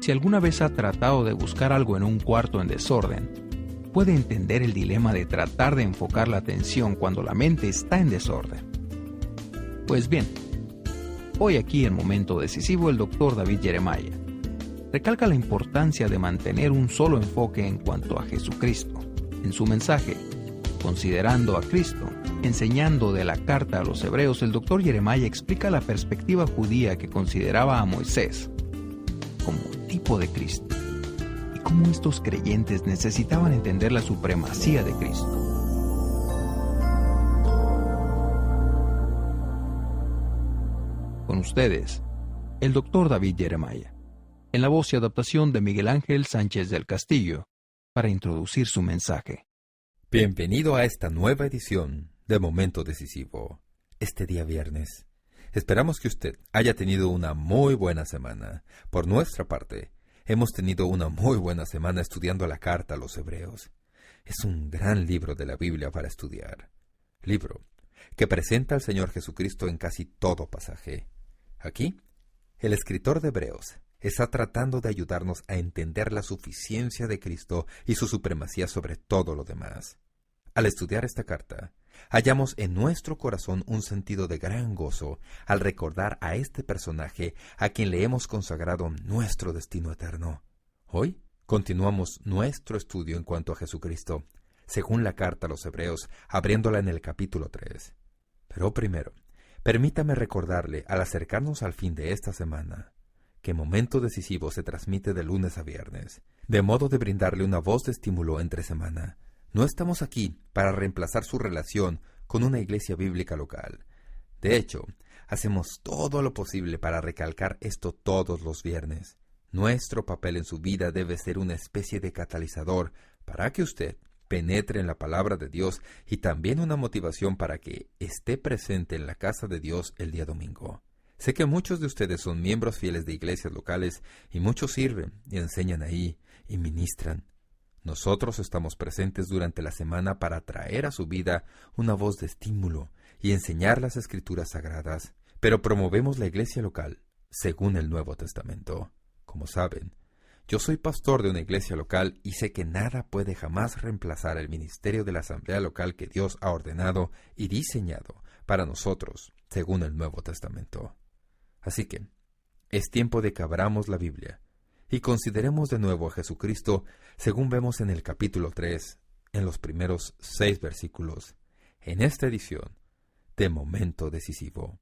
Si alguna vez ha tratado de buscar algo en un cuarto en desorden, puede entender el dilema de tratar de enfocar la atención cuando la mente está en desorden. Pues bien, hoy aquí en Momento Decisivo el Dr. David Jeremiah recalca la importancia de mantener un solo enfoque en cuanto a Jesucristo. En su mensaje, Considerando a Cristo, enseñando de la carta a los Hebreos, el Dr. Jeremiah explica la perspectiva judía que consideraba a Moisés como tipo de Cristo y cómo estos creyentes necesitaban entender la supremacía de Cristo. Con ustedes, el Dr. David Jeremiah, en la voz y adaptación de Miguel Ángel Sánchez del Castillo, para introducir su mensaje. Bienvenido a esta nueva edición de Momento Decisivo, este día viernes. Esperamos que usted haya tenido una muy buena semana. Por nuestra parte, hemos tenido una muy buena semana estudiando la carta a los Hebreos. Es un gran libro de la Biblia para estudiar. Libro que presenta al Señor Jesucristo en casi todo pasaje. Aquí, el escritor de Hebreos está tratando de ayudarnos a entender la suficiencia de Cristo y su supremacía sobre todo lo demás. Al estudiar esta carta, hallamos en nuestro corazón un sentido de gran gozo al recordar a este personaje a quien le hemos consagrado nuestro destino eterno. Hoy continuamos nuestro estudio en cuanto a Jesucristo, según la carta a los Hebreos, abriéndola en el capítulo 3. Pero primero, permítame recordarle, al acercarnos al fin de esta semana, que Momento Decisivo se transmite de lunes a viernes, de modo de brindarle una voz de estímulo entre semana. No estamos aquí para reemplazar su relación con una iglesia bíblica local. De hecho, hacemos todo lo posible para recalcar esto todos los viernes. Nuestro papel en su vida debe ser una especie de catalizador para que usted penetre en la palabra de Dios y también una motivación para que esté presente en la casa de Dios el día domingo. Sé que muchos de ustedes son miembros fieles de iglesias locales y muchos sirven y enseñan ahí y ministran. Nosotros estamos presentes durante la semana para traer a su vida una voz de estímulo y enseñar las Escrituras Sagradas, pero promovemos la iglesia local según el Nuevo Testamento. Como saben, yo soy pastor de una iglesia local y sé que nada puede jamás reemplazar el ministerio de la asamblea local que Dios ha ordenado y diseñado para nosotros según el Nuevo Testamento. Así que, es tiempo de que abramos la Biblia y consideremos de nuevo a Jesucristo según vemos en el capítulo 3, en los primeros 6 versículos, en esta edición de Momento Decisivo.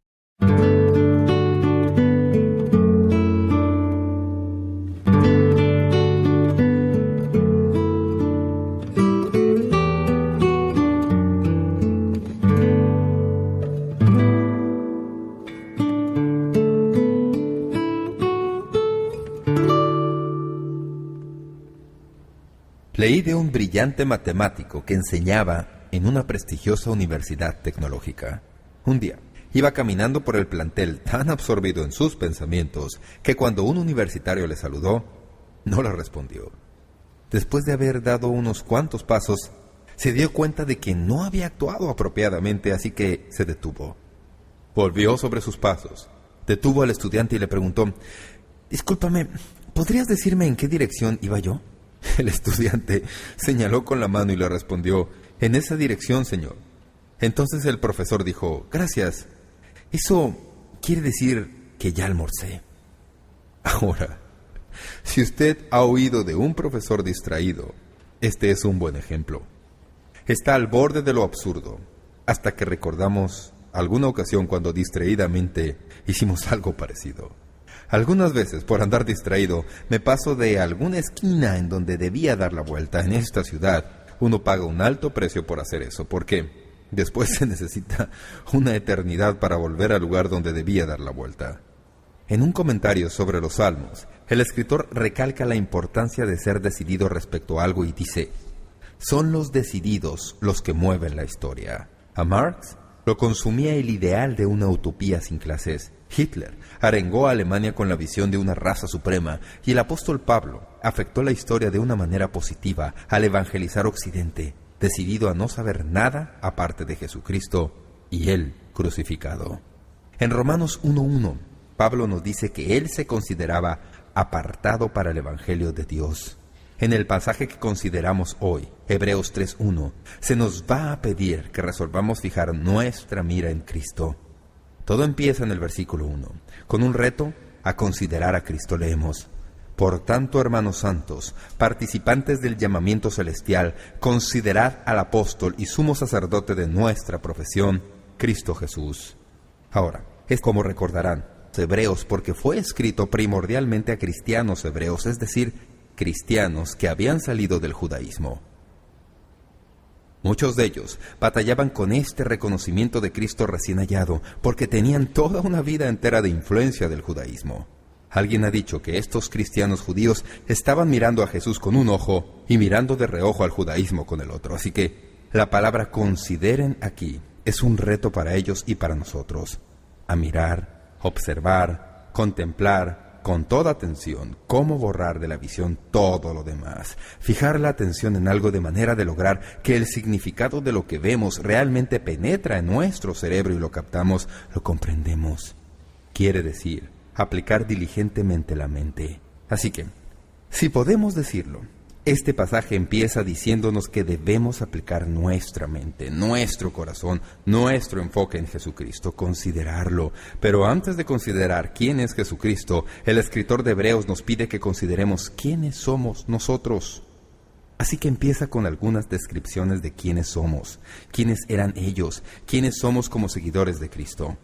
Leí de un brillante matemático que enseñaba en una prestigiosa universidad tecnológica. Un día, iba caminando por el plantel tan absorbido en sus pensamientos que cuando un universitario le saludó, no le respondió. Después de haber dado unos cuantos pasos, se dio cuenta de que no había actuado apropiadamente, así que se detuvo. Volvió sobre sus pasos, detuvo al estudiante y le preguntó: «Discúlpame, ¿podrías decirme en qué dirección iba yo?» El estudiante señaló con la mano y le respondió: «En esa dirección, señor». Entonces el profesor dijo: «Gracias. Eso quiere decir que ya almorcé». Ahora, si usted ha oído de un profesor distraído, este es un buen ejemplo. Está al borde de lo absurdo, hasta que recordamos alguna ocasión cuando distraídamente hicimos algo parecido. Algunas veces, por andar distraído, me paso de alguna esquina en donde debía dar la vuelta. En esta ciudad, uno paga un alto precio por hacer eso, porque después se necesita una eternidad para volver al lugar donde debía dar la vuelta. En un comentario sobre los Salmos, el escritor recalca la importancia de ser decidido respecto a algo y dice: «Son los decididos los que mueven la historia». A Marx lo consumía el ideal de una utopía sin clases. Hitler arengó a Alemania con la visión de una raza suprema y el apóstol Pablo afectó la historia de una manera positiva al evangelizar Occidente, decidido a no saber nada aparte de Jesucristo y Él crucificado. En Romanos 1:1, Pablo nos dice que él se consideraba apartado para el Evangelio de Dios. En el pasaje que consideramos hoy, Hebreos 3:1, se nos va a pedir que resolvamos fijar nuestra mira en Cristo. Todo empieza en el versículo 1, con un reto a considerar a Cristo. Leemos: Por tanto, hermanos santos, participantes del llamamiento celestial, considerad al apóstol y sumo sacerdote de nuestra profesión, Cristo Jesús. Ahora, es como recordarán, Hebreos, porque fue escrito primordialmente a cristianos hebreos, es decir, cristianos que habían salido del judaísmo. Muchos de ellos batallaban con este reconocimiento de Cristo recién hallado, porque tenían toda una vida entera de influencia del judaísmo. Alguien ha dicho que estos cristianos judíos estaban mirando a Jesús con un ojo y mirando de reojo al judaísmo con el otro. Así que la palabra consideren aquí es un reto para ellos y para nosotros. A mirar, observar, contemplar con toda atención cómo borrar de la visión todo lo demás. Fijar la atención en algo de manera de lograr que el significado de lo que vemos realmente penetra en nuestro cerebro y lo captamos, lo comprendemos. Quiere decir, aplicar diligentemente la mente. Así que, si podemos decirlo, este pasaje empieza diciéndonos que debemos aplicar nuestra mente, nuestro corazón, nuestro enfoque en Jesucristo, considerarlo. Pero antes de considerar quién es Jesucristo, el escritor de Hebreos nos pide que consideremos quiénes somos nosotros. Así que empieza con algunas descripciones de quiénes somos, quiénes eran ellos, quiénes somos como seguidores de Cristo.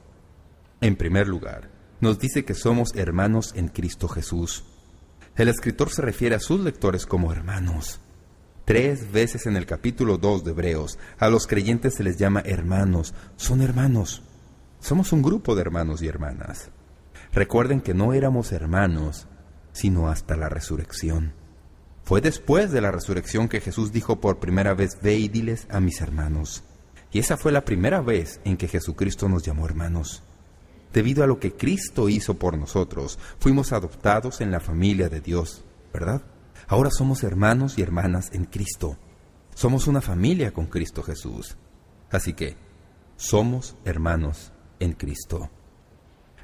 En primer lugar, nos dice que somos hermanos en Cristo Jesús. El escritor se refiere a sus lectores como hermanos. 3 veces en el capítulo 2 de Hebreos, a los creyentes se les llama hermanos. Son hermanos. Somos un grupo de hermanos y hermanas. Recuerden que no éramos hermanos, sino hasta la resurrección. Fue después de la resurrección que Jesús dijo por primera vez: ve y diles a mis hermanos. Y esa fue la primera vez en que Jesucristo nos llamó hermanos. Debido a lo que Cristo hizo por nosotros, fuimos adoptados en la familia de Dios, ¿verdad? Ahora somos hermanos y hermanas en Cristo. Somos una familia con Cristo Jesús. Así que, somos hermanos en Cristo.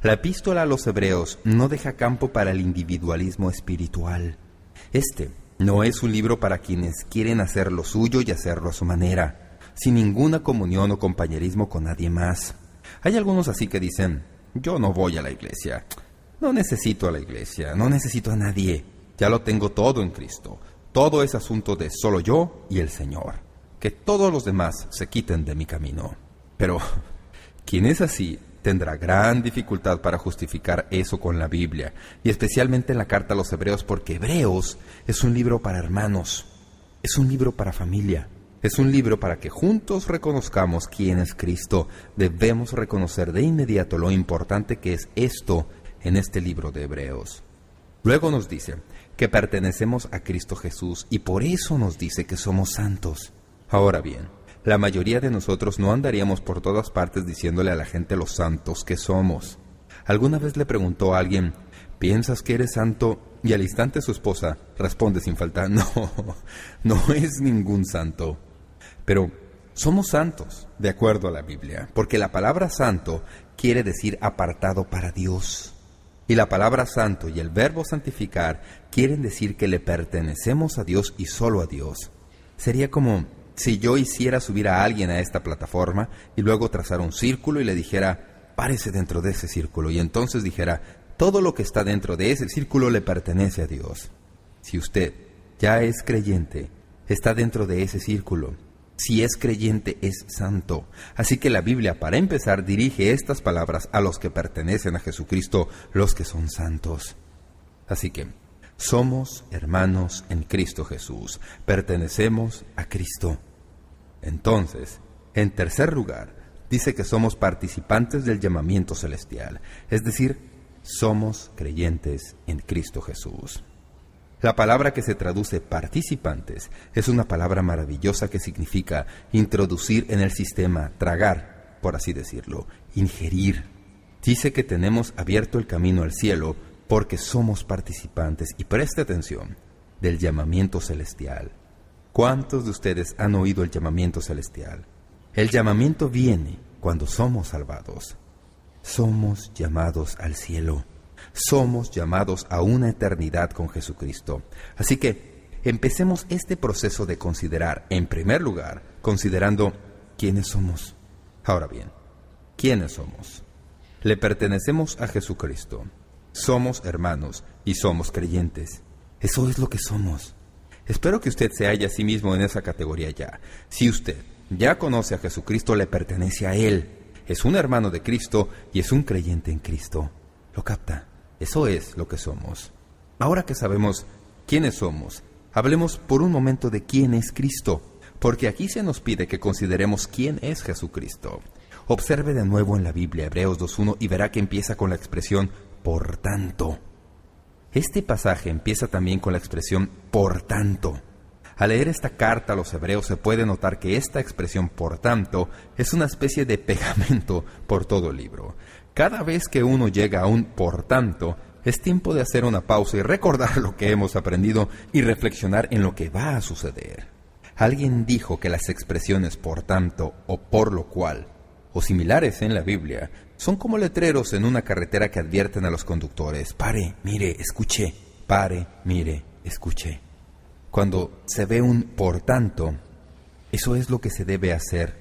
La epístola a los Hebreos no deja campo para el individualismo espiritual. Este no es un libro para quienes quieren hacer lo suyo y hacerlo a su manera, sin ninguna comunión o compañerismo con nadie más. Hay algunos así que dicen: yo no voy a la iglesia, no necesito a la iglesia, no necesito a nadie, ya lo tengo todo en Cristo, todo es asunto de solo yo y el Señor, que todos los demás se quiten de mi camino. Pero quien es así tendrá gran dificultad para justificar eso con la Biblia, y especialmente en la carta a los Hebreos, porque Hebreos es un libro para hermanos, es un libro para familia. Es un libro para que juntos reconozcamos quién es Cristo. Debemos reconocer de inmediato lo importante que es esto en este libro de Hebreos. Luego nos dice que pertenecemos a Cristo Jesús y por eso nos dice que somos santos. Ahora bien, la mayoría de nosotros no andaríamos por todas partes diciéndole a la gente los santos que somos. ¿Alguna vez le preguntó a alguien: ¿piensas que eres santo? Y al instante su esposa responde sin falta: no es ningún santo. Pero somos santos, de acuerdo a la Biblia, porque la palabra santo quiere decir apartado para Dios. Y la palabra santo y el verbo santificar quieren decir que le pertenecemos a Dios y solo a Dios. Sería como si yo hiciera subir a alguien a esta plataforma y luego trazar un círculo y le dijera: párese dentro de ese círculo, y entonces dijera: todo lo que está dentro de ese círculo le pertenece a Dios. Si usted ya es creyente, está dentro de ese círculo. Si es creyente, es santo. Así que la Biblia, para empezar, dirige estas palabras a los que pertenecen a Jesucristo, los que son santos. Así que, somos hermanos en Cristo Jesús. Pertenecemos a Cristo. Entonces, en tercer lugar, dice que somos participantes del llamamiento celestial. Es decir, somos creyentes en Cristo Jesús. La palabra que se traduce participantes es una palabra maravillosa que significa introducir en el sistema, tragar, por así decirlo, ingerir. Dice que tenemos abierto el camino al cielo porque somos participantes, y preste atención, del llamamiento celestial. ¿Cuántos de ustedes han oído el llamamiento celestial? El llamamiento viene cuando somos salvados. Somos llamados al cielo. Somos llamados a una eternidad con Jesucristo. Así que empecemos este proceso de considerar, en primer lugar, considerando quiénes somos. Ahora bien, ¿quiénes somos? Le pertenecemos a Jesucristo. Somos hermanos y somos creyentes. Eso es lo que somos. Espero que usted se halle a sí mismo en esa categoría ya. Si usted ya conoce a Jesucristo, le pertenece a Él. Es un hermano de Cristo y es un creyente en Cristo. ¿Lo capta? Eso es lo que somos. Ahora que sabemos quiénes somos, hablemos por un momento de quién es Cristo, porque aquí se nos pide que consideremos quién es Jesucristo. Observe de nuevo en la Biblia Hebreos 2:1 y verá que empieza con la expresión por tanto. Este pasaje empieza también con la expresión por tanto. Al leer esta carta a los hebreos se puede notar que esta expresión por tanto es una especie de pegamento por todo el libro. Cada vez que uno llega a un por tanto, es tiempo de hacer una pausa y recordar lo que hemos aprendido y reflexionar en lo que va a suceder. Alguien dijo que las expresiones por tanto o por lo cual, o similares en la Biblia, son como letreros en una carretera que advierten a los conductores: pare, mire, escuche, pare, mire, escuche. Cuando se ve un por tanto, eso es lo que se debe hacer.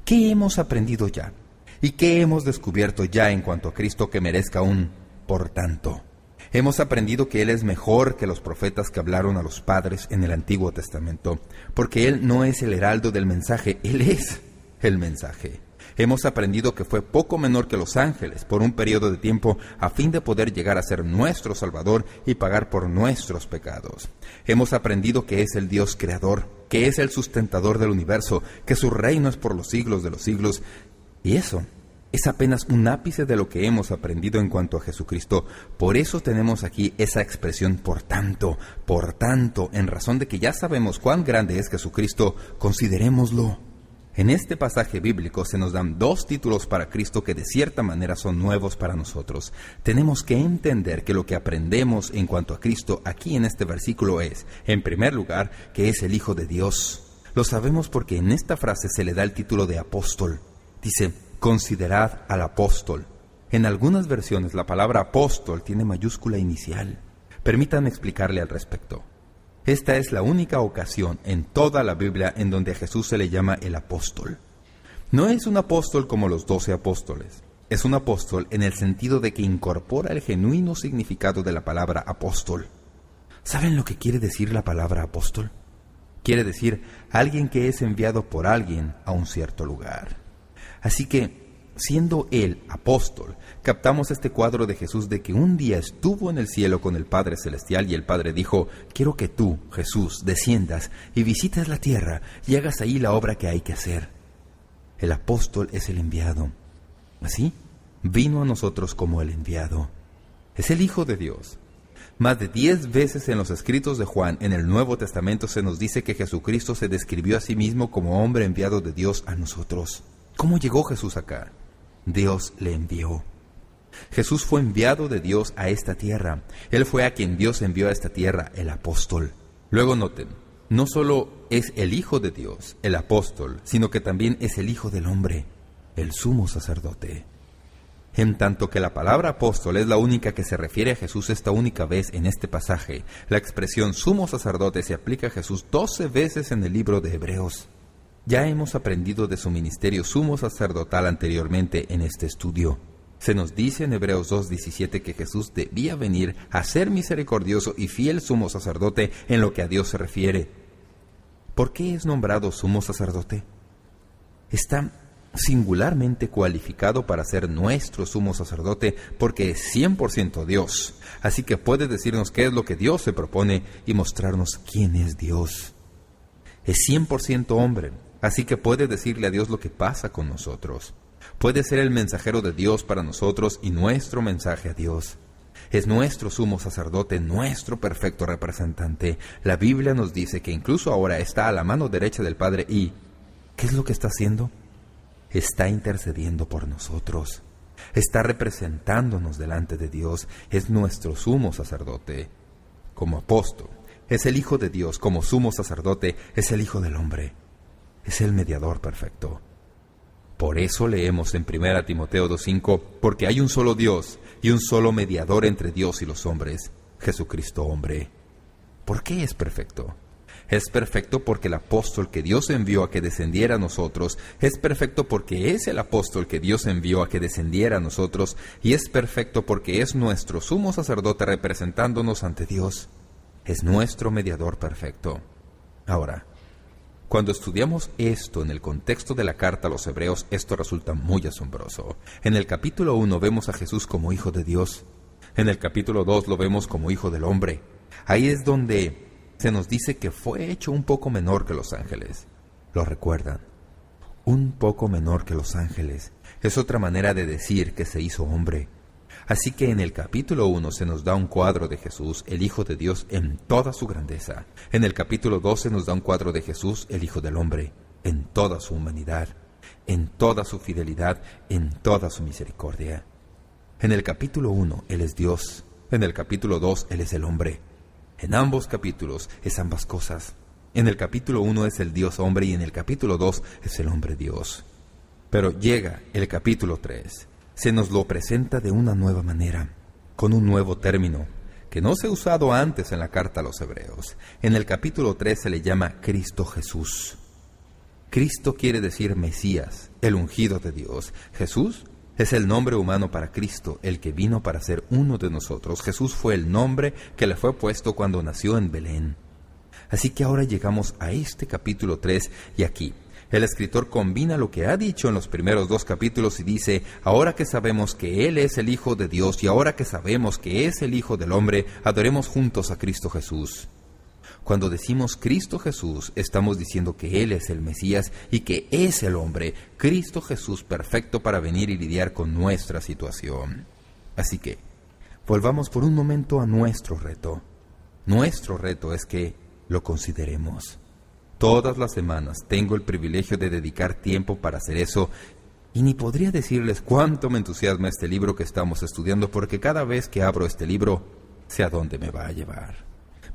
¿Qué hemos aprendido ya? ¿Y qué hemos descubierto ya en cuanto a Cristo que merezca un por tanto? Hemos aprendido que Él es mejor que los profetas que hablaron a los padres en el Antiguo Testamento, porque Él no es el heraldo del mensaje, Él es el mensaje. Hemos aprendido que fue poco menor que los ángeles por un periodo de tiempo a fin de poder llegar a ser nuestro Salvador y pagar por nuestros pecados. Hemos aprendido que es el Dios creador, que es el sustentador del universo, que su reino es por los siglos de los siglos. Y eso es apenas un ápice de lo que hemos aprendido en cuanto a Jesucristo. Por eso tenemos aquí esa expresión por tanto, en razón de que ya sabemos cuán grande es Jesucristo, considerémoslo. En este pasaje bíblico se nos dan dos títulos para Cristo que de cierta manera son nuevos para nosotros. Tenemos que entender que lo que aprendemos en cuanto a Cristo aquí en este versículo es, en primer lugar, que es el Hijo de Dios. Lo sabemos porque en esta frase se le da el título de apóstol. Dice, considerad al apóstol. En algunas versiones la palabra apóstol tiene mayúscula inicial. Permítanme explicarle al respecto. Esta es la única ocasión en toda la Biblia en donde a Jesús se le llama el apóstol. No es un apóstol como los 12 apóstoles. Es un apóstol en el sentido de que incorpora el genuino significado de la palabra apóstol. ¿Saben lo que quiere decir la palabra apóstol? Quiere decir alguien que es enviado por alguien a un cierto lugar. Así que, siendo él apóstol, captamos este cuadro de Jesús de que un día estuvo en el cielo con el Padre Celestial y el Padre dijo, quiero que tú, Jesús, desciendas y visites la tierra y hagas ahí la obra que hay que hacer. El apóstol es el enviado. Así, vino a nosotros como el enviado. Es el Hijo de Dios. Más de 10 veces en los escritos de Juan en el Nuevo Testamento se nos dice que Jesucristo se describió a sí mismo como hombre enviado de Dios a nosotros. ¿Cómo llegó Jesús acá? Dios le envió. Jesús fue enviado de Dios a esta tierra. Él fue a quien Dios envió a esta tierra, el apóstol. Luego noten, no solo es el Hijo de Dios, el apóstol, sino que también es el Hijo del hombre, el sumo sacerdote. En tanto que la palabra apóstol es la única que se refiere a Jesús esta única vez en este pasaje, la expresión sumo sacerdote se aplica a Jesús 12 veces en el libro de Hebreos. Ya hemos aprendido de su ministerio sumo sacerdotal anteriormente en este estudio. Se nos dice en Hebreos 2:17 que Jesús debía venir a ser misericordioso y fiel sumo sacerdote en lo que a Dios se refiere. ¿Por qué es nombrado sumo sacerdote? Está singularmente cualificado para ser nuestro sumo sacerdote porque es 100% Dios. Así que puede decirnos qué es lo que Dios se propone y mostrarnos quién es Dios. Es 100% hombre. Así que puede decirle a Dios lo que pasa con nosotros. Puede ser el mensajero de Dios para nosotros y nuestro mensaje a Dios. Es nuestro sumo sacerdote, nuestro perfecto representante. La Biblia nos dice que incluso ahora está a la mano derecha del Padre y... ¿qué es lo que está haciendo? Está intercediendo por nosotros. Está representándonos delante de Dios. Es nuestro sumo sacerdote. Como apóstol, es el Hijo de Dios. Como sumo sacerdote, es el Hijo del hombre. Es el mediador perfecto. Por eso leemos en 1 Timoteo 2:5, porque hay un solo Dios y un solo mediador entre Dios y los hombres, Jesucristo hombre. ¿Por qué es perfecto? Es perfecto porque el apóstol que Dios envió a que descendiera a nosotros, es perfecto porque es el apóstol que Dios envió a que descendiera a nosotros, y es perfecto porque es nuestro sumo sacerdote representándonos ante Dios. Es nuestro mediador perfecto. Ahora, cuando estudiamos esto en el contexto de la carta a los Hebreos, esto resulta muy asombroso. En el capítulo 1 vemos a Jesús como Hijo de Dios. En el capítulo 2 lo vemos como Hijo del Hombre. Ahí es donde se nos dice que fue hecho un poco menor que los ángeles. ¿Lo recuerdan? Un poco menor que los ángeles. Es otra manera de decir que se hizo hombre. Así que en el capítulo 1 se nos da un cuadro de Jesús, el Hijo de Dios, en toda su grandeza. En el capítulo 2 se nos da un cuadro de Jesús, el Hijo del Hombre, en toda su humanidad, en toda su fidelidad, en toda su misericordia. En el capítulo 1 Él es Dios. En el capítulo 2 Él es el hombre. En ambos capítulos es ambas cosas. En el capítulo 1 es el Dios hombre y en el capítulo 2 es el hombre Dios. Pero llega el capítulo 3. Se nos lo presenta de una nueva manera, con un nuevo término, que no se ha usado antes en la carta a los Hebreos. En el capítulo 3 se le llama Cristo Jesús. Cristo quiere decir Mesías, el ungido de Dios. Jesús es el nombre humano para Cristo, el que vino para ser uno de nosotros. Jesús fue el nombre que le fue puesto cuando nació en Belén. Así que ahora llegamos a este capítulo 3 y aquí el escritor combina lo que ha dicho en los primeros 2 capítulos y dice, ahora que sabemos que Él es el Hijo de Dios y ahora que sabemos que es el Hijo del Hombre, adoremos juntos a Cristo Jesús. Cuando decimos Cristo Jesús, estamos diciendo que Él es el Mesías y que es el hombre, Cristo Jesús perfecto para venir y lidiar con nuestra situación. Así que, volvamos por un momento a nuestro reto. Nuestro reto es que lo consideremos. Todas las semanas tengo el privilegio de dedicar tiempo para hacer eso, y ni podría decirles cuánto me entusiasma este libro que estamos estudiando, porque cada vez que abro este libro, sé a dónde me va a llevar.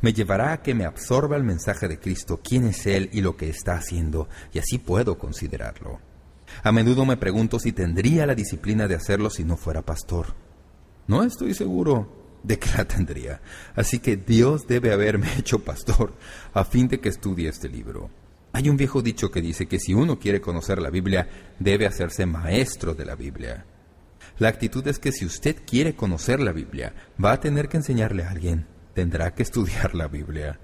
Me llevará a que me absorba el mensaje de Cristo, quién es Él y lo que está haciendo, y así puedo considerarlo. A menudo me pregunto si tendría la disciplina de hacerlo si no fuera pastor. No estoy seguro de que la tendría. Así que Dios debe haberme hecho pastor a fin de que estudie este libro. Hay un viejo dicho que dice que si uno quiere conocer la Biblia, debe hacerse maestro de la Biblia. La actitud es que si usted quiere conocer la Biblia, va a tener que enseñarle a alguien. Tendrá que estudiar la Biblia.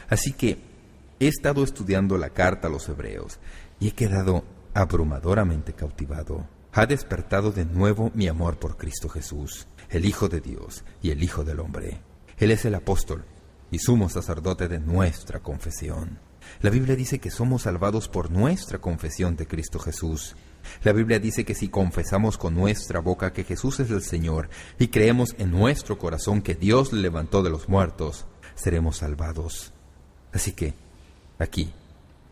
Así que he estado estudiando la carta a los Hebreos y he quedado abrumadoramente cautivado. Ha despertado de nuevo mi amor por Cristo Jesús, el Hijo de Dios y el Hijo del Hombre. Él es el apóstol y sumo sacerdote de nuestra confesión. La Biblia dice que somos salvados por nuestra confesión de Cristo Jesús. La Biblia dice que si confesamos con nuestra boca que Jesús es el Señor y creemos en nuestro corazón que Dios le levantó de los muertos, seremos salvados. Así que, aquí,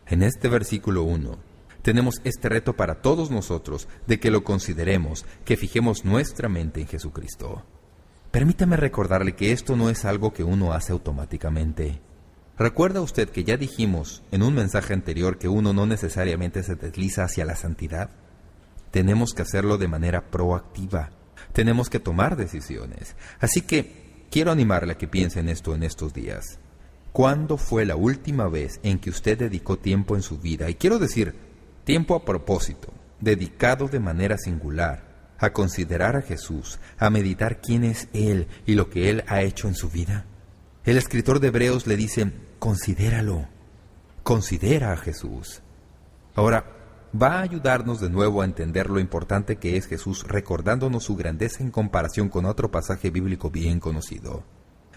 en este versículo 1, tenemos este reto para todos nosotros de que lo consideremos, que fijemos nuestra mente en Jesucristo. Permítame recordarle que esto no es algo que uno hace automáticamente. ¿Recuerda usted que ya dijimos en un mensaje anterior que uno no necesariamente se desliza hacia la santidad? Tenemos que hacerlo de manera proactiva. Tenemos que tomar decisiones. Así que quiero animarle a que piense en esto en estos días. ¿Cuándo fue la última vez en que usted dedicó tiempo en su vida? Y quiero decir, tiempo a propósito, dedicado de manera singular, a considerar a Jesús, a meditar quién es Él y lo que Él ha hecho en su vida. El escritor de Hebreos le dice, considéralo, considera a Jesús. Ahora, va a ayudarnos de nuevo a entender lo importante que es Jesús, recordándonos su grandeza en comparación con otro pasaje bíblico bien conocido.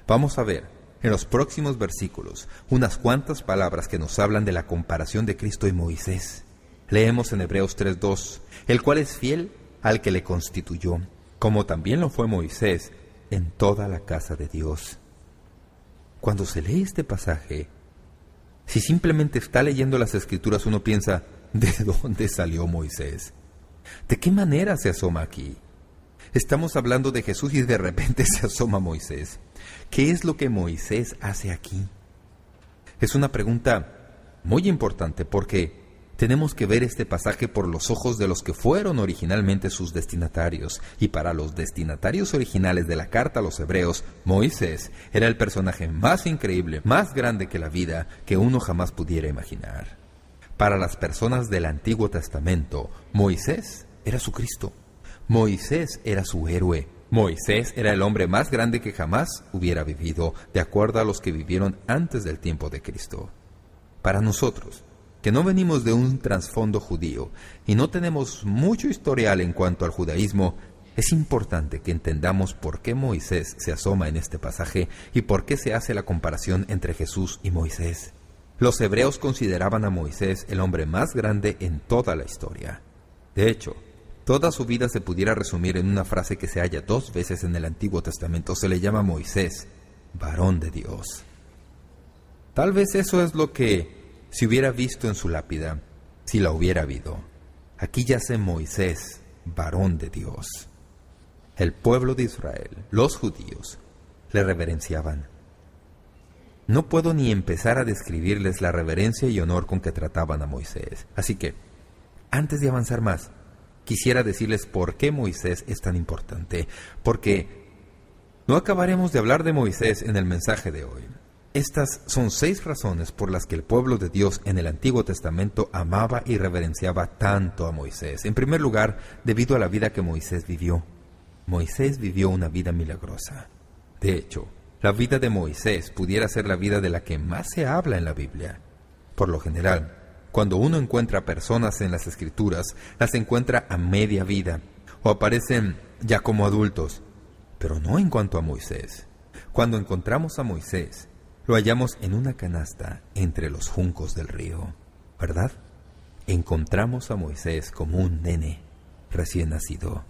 Vamos a ver, en los próximos versículos, unas cuantas palabras que nos hablan de la comparación de Cristo y Moisés. Leemos en Hebreos 3:2, el cual es fiel al que le constituyó, como también lo fue Moisés en toda la casa de Dios. Cuando se lee este pasaje, si simplemente está leyendo las Escrituras, uno piensa, ¿de dónde salió Moisés? ¿De qué manera se asoma aquí? Estamos hablando de Jesús y de repente se asoma Moisés. ¿Qué es lo que Moisés hace aquí? Es una pregunta muy importante porque tenemos que ver este pasaje por los ojos de los que fueron originalmente sus destinatarios. Y para los destinatarios originales de la carta a los Hebreos, Moisés era el personaje más increíble, más grande que la vida que uno jamás pudiera imaginar. Para las personas del Antiguo Testamento, Moisés era su Cristo. Moisés era su héroe. Moisés era el hombre más grande que jamás hubiera vivido, de acuerdo a los que vivieron antes del tiempo de Cristo. Para nosotros, que no venimos de un trasfondo judío y no tenemos mucho historial en cuanto al judaísmo, es importante que entendamos por qué Moisés se asoma en este pasaje y por qué se hace la comparación entre Jesús y Moisés. Los hebreos consideraban a Moisés el hombre más grande en toda la historia. De hecho, toda su vida se pudiera resumir en una frase que se halla 2 veces en el Antiguo Testamento. Se le llama Moisés, varón de Dios. Tal vez eso es lo que si hubiera visto en su lápida, si la hubiera habido. Aquí yace Moisés, varón de Dios. El pueblo de Israel, los judíos, le reverenciaban. No puedo ni empezar a describirles la reverencia y honor con que trataban a Moisés. Así que, antes de avanzar más, quisiera decirles por qué Moisés es tan importante, porque no acabaremos de hablar de Moisés en el mensaje de hoy. Estas son 6 razones por las que el pueblo de Dios en el Antiguo Testamento amaba y reverenciaba tanto a Moisés. En primer lugar, debido a la vida que Moisés vivió. Moisés vivió una vida milagrosa. De hecho, la vida de Moisés pudiera ser la vida de la que más se habla en la Biblia. Por lo general, cuando uno encuentra personas en las Escrituras, las encuentra a media vida, o aparecen ya como adultos, pero no en cuanto a Moisés. Cuando encontramos a Moisés, lo hallamos en una canasta entre los juncos del río, ¿verdad? Encontramos a Moisés como un nene recién nacido.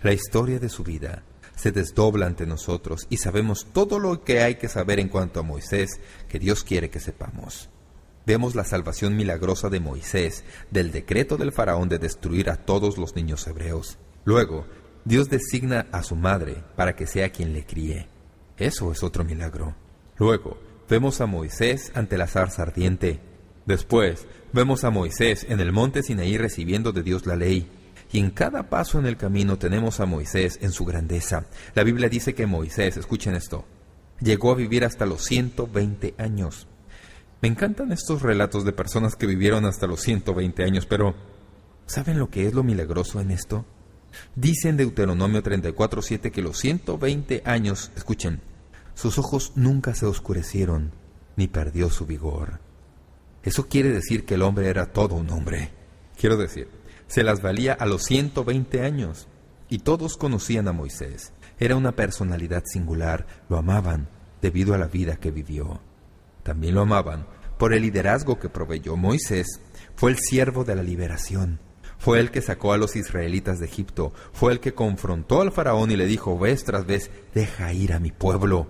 La historia de su vida se desdobla ante nosotros y sabemos todo lo que hay que saber en cuanto a Moisés que Dios quiere que sepamos. Vemos la salvación milagrosa de Moisés del decreto del faraón de destruir a todos los niños hebreos. Luego, Dios designa a su madre para que sea quien le críe. Eso es otro milagro. Luego, vemos a Moisés ante la zarza ardiente. Después, vemos a Moisés en el monte Sinaí recibiendo de Dios la ley. Y en cada paso en el camino tenemos a Moisés en su grandeza. La Biblia dice que Moisés, escuchen esto, llegó a vivir hasta los 120 años. Me encantan estos relatos de personas que vivieron hasta los 120 años, pero ¿saben lo que es lo milagroso en esto? Dice en Deuteronomio 34:7 que los 120 años, escuchen, sus ojos nunca se oscurecieron, ni perdió su vigor. Eso quiere decir que el hombre era todo un hombre. Quiero decir, se las valía a los 120 años. Y todos conocían a Moisés. Era una personalidad singular. Lo amaban debido a la vida que vivió. También lo amaban por el liderazgo que proveyó. Moisés fue el siervo de la liberación. Fue el que sacó a los israelitas de Egipto. Fue el que confrontó al faraón y le dijo vez tras vez, deja ir a mi pueblo.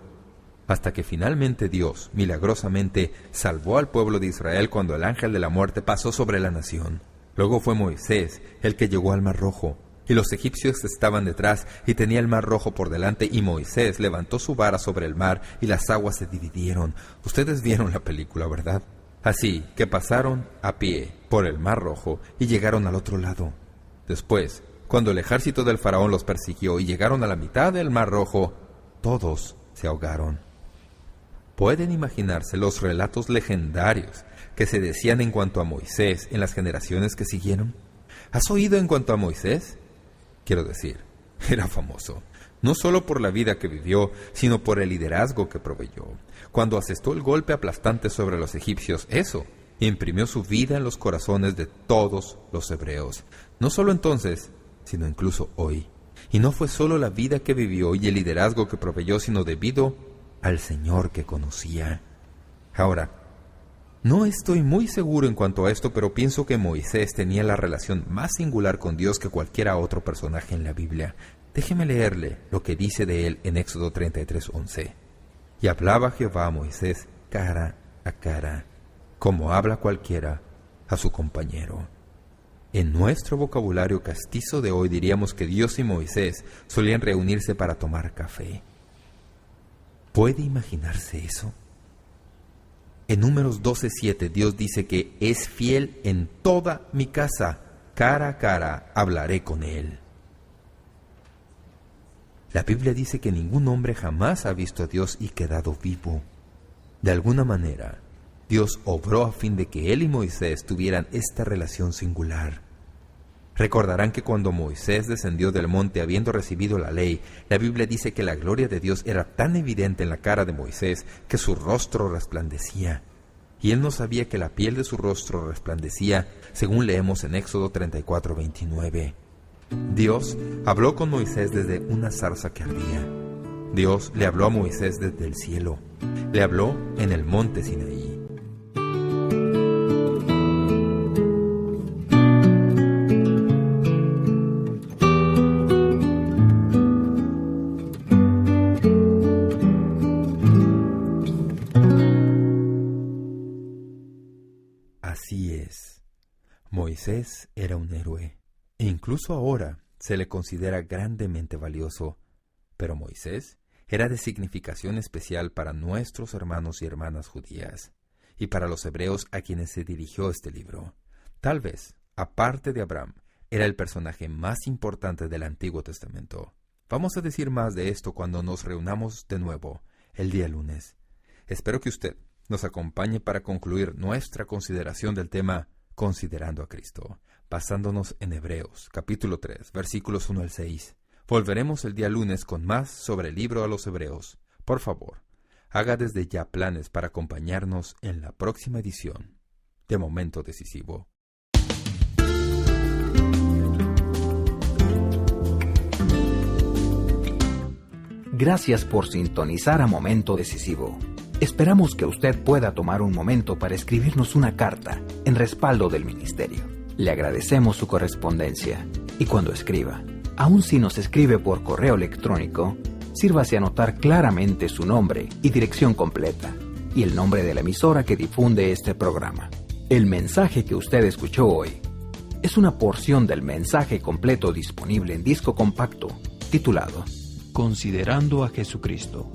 Hasta que finalmente Dios, milagrosamente, salvó al pueblo de Israel cuando el ángel de la muerte pasó sobre la nación. Luego fue Moisés el que llegó al Mar Rojo, y los egipcios estaban detrás y tenía el Mar Rojo por delante, y Moisés levantó su vara sobre el mar y las aguas se dividieron. Ustedes vieron la película, ¿verdad? Así que pasaron a pie por el Mar Rojo y llegaron al otro lado. Después, cuando el ejército del faraón los persiguió y llegaron a la mitad del Mar Rojo, todos se ahogaron. ¿Pueden imaginarse los relatos legendarios que se decían en cuanto a Moisés en las generaciones que siguieron? ¿Has oído en cuanto a Moisés? Quiero decir, era famoso, no solo por la vida que vivió, sino por el liderazgo que proveyó. Cuando asestó el golpe aplastante sobre los egipcios, eso imprimió su vida en los corazones de todos los hebreos. No solo entonces, sino incluso hoy. Y no fue solo la vida que vivió y el liderazgo que proveyó, sino debido al Señor que conocía. Ahora, no estoy muy seguro en cuanto a esto, pero pienso que Moisés tenía la relación más singular con Dios que cualquiera otro personaje en la Biblia. Déjeme leerle lo que dice de él en Éxodo 33:11. Y hablaba Jehová a Moisés cara a cara, como habla cualquiera a su compañero. En nuestro vocabulario castizo de hoy diríamos que Dios y Moisés solían reunirse para tomar café. ¿Puede imaginarse eso? En Números 12:7 Dios dice que es fiel en toda mi casa, cara a cara hablaré con él. La Biblia dice que ningún hombre jamás ha visto a Dios y quedado vivo. De alguna manera, Dios obró a fin de que él y Moisés tuvieran esta relación singular. Recordarán que cuando Moisés descendió del monte habiendo recibido la ley, la Biblia dice que la gloria de Dios era tan evidente en la cara de Moisés que su rostro resplandecía. Y él no sabía que la piel de su rostro resplandecía, según leemos en Éxodo 34:29. Dios habló con Moisés desde una zarza que ardía. Dios le habló a Moisés desde el cielo. Le habló en el monte Sinaí. Así es. Moisés era un héroe, e incluso ahora se le considera grandemente valioso. Pero Moisés era de significación especial para nuestros hermanos y hermanas judías, y para los hebreos a quienes se dirigió este libro. Tal vez, aparte de Abraham, era el personaje más importante del Antiguo Testamento. Vamos a decir más de esto cuando nos reunamos de nuevo, el día lunes. Espero que usted nos acompañe para concluir nuestra consideración del tema Considerando a Cristo, basándonos en Hebreos, capítulo 3, versículos 1 al 6. Volveremos el día lunes con más sobre el libro a los Hebreos. Por favor, haga desde ya planes para acompañarnos en la próxima edición de Momento Decisivo. Gracias por sintonizar a Momento Decisivo. Esperamos que usted pueda tomar un momento para escribirnos una carta en respaldo del ministerio. Le agradecemos su correspondencia y cuando escriba, aun si nos escribe por correo electrónico, sírvase a anotar claramente su nombre y dirección completa y el nombre de la emisora que difunde este programa. El mensaje que usted escuchó hoy es una porción del mensaje completo disponible en disco compacto titulado Considerando a Jesucristo.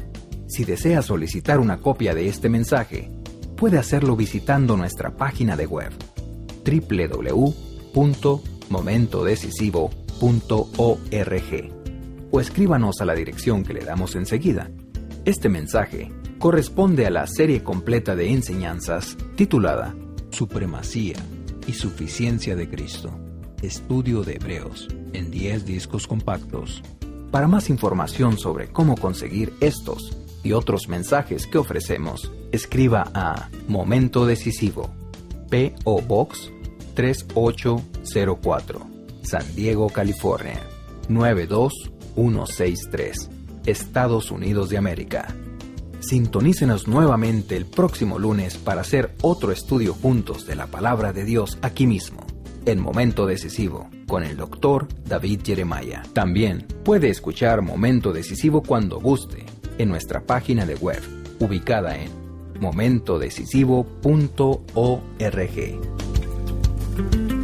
Si desea solicitar una copia de este mensaje, puede hacerlo visitando nuestra página de web www.momentodecisivo.org o escríbanos a la dirección que le damos enseguida. Este mensaje corresponde a la serie completa de enseñanzas titulada Supremacía y Suficiencia de Cristo, Estudio de Hebreos, en 10 discos compactos. Para más información sobre cómo conseguir estos y otros mensajes que ofrecemos, escriba a Momento Decisivo, P.O. Box 3804, San Diego, California, 92163, Estados Unidos de América. Sintonícenos nuevamente el próximo lunes para hacer otro estudio juntos de la Palabra de Dios aquí mismo, en Momento Decisivo, con el Dr. David Jeremiah. También puede escuchar Momento Decisivo cuando guste en nuestra página de web, ubicada en momentodecisivo.org.